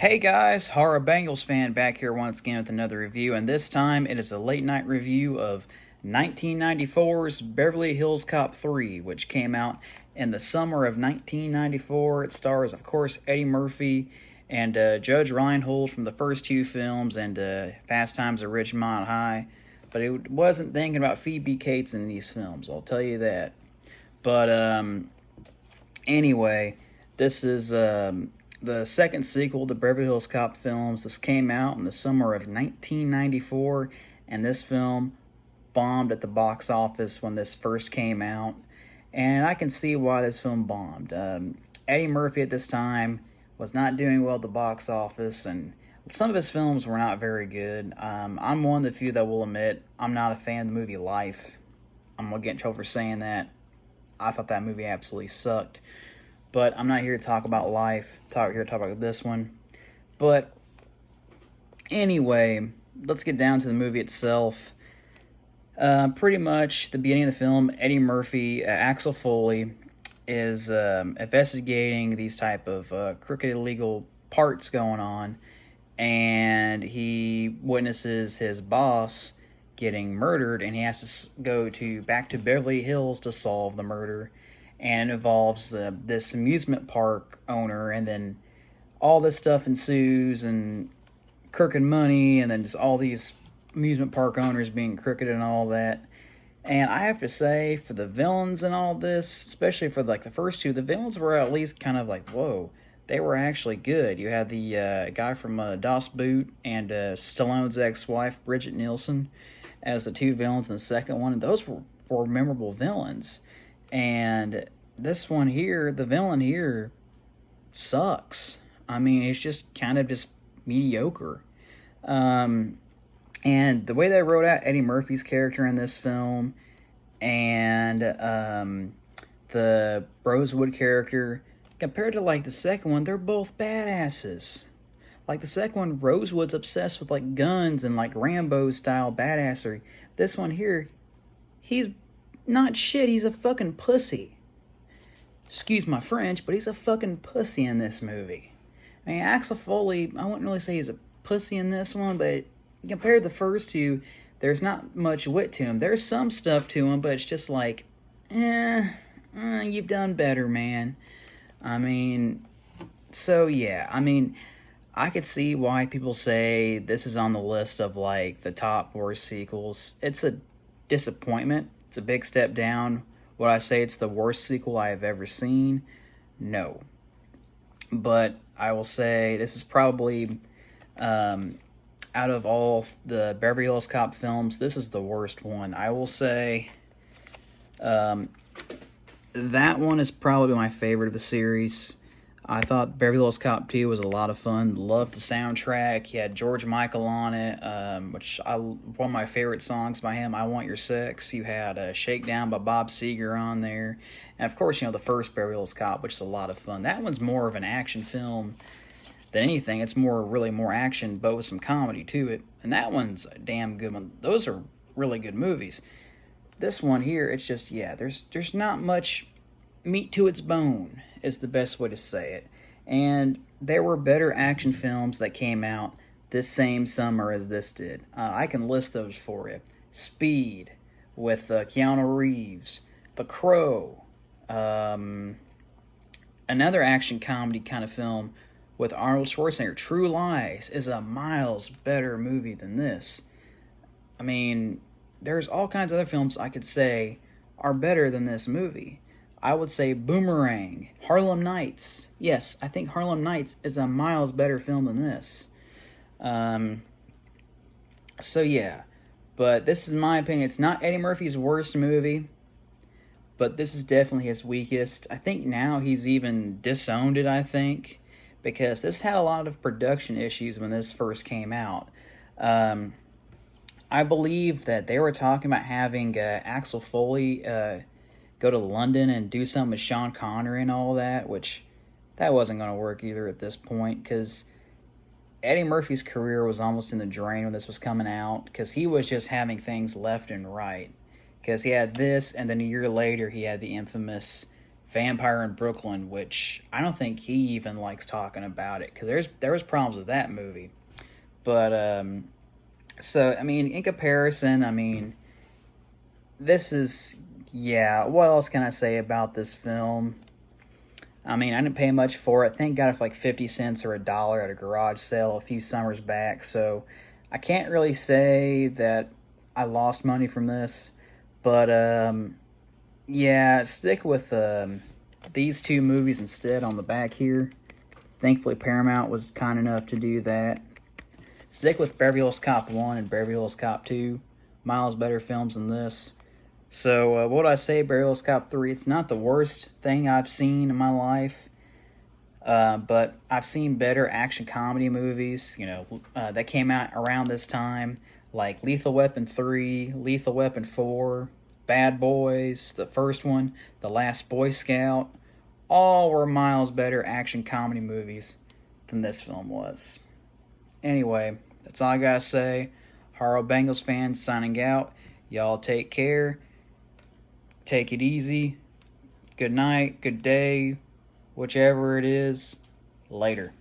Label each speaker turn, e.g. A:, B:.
A: Hey guys, Horror Bengals fan back here once again with another review, and this time it is a late night review of 1994's Beverly Hills Cop 3, which came out in the summer of 1994. It stars, of course, Eddie Murphy and Judge Reinhold from the first two films and Fast Times at Ridgemont High, but it wasn't thinking about Phoebe Cates in these films, I'll tell you that. But anyway, this is the second sequel to Beverly Hills Cop films. This came out in the summer of 1994, and this film bombed at the box office when this first came out. And I can see why this film bombed. Eddie Murphy at this time was not doing well at the box office, and some of his films were not very good. I'm one of the few that will admit I'm not a fan of the movie Life. I'm going to get in trouble for saying that. I thought that movie absolutely sucked. But I'm not here to talk about Life. I'm here to talk about this one. But anyway, let's get down to the movie itself. Pretty much the beginning of the film, Eddie Murphy, Axel Foley, is investigating these type of crooked illegal parts going on, and he witnesses his boss getting murdered, and he has to go back to Beverly Hills to solve the murder. And involves this amusement park owner, and then all this stuff ensues, and crooked money, and then just all these amusement park owners being crooked and all that. And I have to say, for the villains and all this, especially for like the first two, the villains were at least kind of like, whoa, they were actually good. You had the guy from Das Boot and Stallone's ex-wife, Bridget Nielsen, as the two villains in the second one, and those were memorable villains. And this one here, the villain here, sucks. I mean, it's just kind of just mediocre. And the way they wrote out Eddie Murphy's character in this film and the Rosewood character, compared to like the second one, they're both badasses. Like the second one, Rosewood's obsessed with like guns and like Rambo style badassery. This one here, he's not shit, he's a fucking pussy. Excuse my French, but he's a fucking pussy in this movie. I mean, Axel Foley, I wouldn't really say he's a pussy in this one, but compared to the first two, there's not much wit to him. There's some stuff to him, but it's just like, you've done better, man. I mean, so yeah, I mean, I could see why people say this is on the list of like the top worst sequels. It's a disappointment. It's a big step down. Would I say it's the worst sequel I have ever seen? No. But I will say this is probably, out of all the Beverly Hills Cop films, this is the worst one. I will say that one is probably my favorite of the series. I thought Beverly Hills Cop 2 was a lot of fun. Loved the soundtrack. You had George Michael on it, one of my favorite songs by him, I Want Your Sex. You had Shakedown by Bob Seger on there. And, of course, the first Beverly Hills Cop, which is a lot of fun. That one's more of an action film than anything. It's really more action, but with some comedy to it. And that one's a damn good one. Those are really good movies. This one here, it's just, yeah, there's not much meat to its bone is the best way to say it. And there were better action films that came out this same summer as this did. I can list those for you. Speed with Keanu Reeves. The Crow. Another action comedy kind of film with Arnold Schwarzenegger. True Lies is a miles better movie than this. I mean, there's all kinds of other films I could say are better than this movie. I would say Boomerang, Harlem Nights. Yes, I think Harlem Nights is a miles better film than this. So yeah, but this is my opinion. It's not Eddie Murphy's worst movie, but this is definitely his weakest. I think now he's even disowned it, I think, because this had a lot of production issues when this first came out. I believe that they were talking about having Axel Foley go to London and do something with Sean Connery and all that, which that wasn't going to work either at this point, because Eddie Murphy's career was almost in the drain when this was coming out, because he was just having things left and right. Because he had this, and then a year later he had the infamous Vampire in Brooklyn, which I don't think he even likes talking about it because there was problems with that movie. But so I mean, in comparison, I mean, this is yeah. What else can I say about this film? I mean, I didn't pay much for it. I think got it for like 50 cents or $1 at a garage sale a few summers back. So I can't really say that I lost money from this. But yeah, stick with these two movies instead on the back here. Thankfully, Paramount was kind enough to do that. Stick with Beverly Hills Cop 1 and Beverly Hills Cop 2. Miles better films than this. So, what would I say, Beverly Hills Cop 3? It's not the worst thing I've seen in my life, but I've seen better action comedy movies, that came out around this time, like Lethal Weapon 3, Lethal Weapon 4, Bad Boys, the first one, The Last Boy Scout. All were miles better action comedy movies than this film was. Anyway, that's all I gotta say. Haro Bengals fans signing out. Y'all take care. Take it easy. Good night, good day, whichever it is. Later.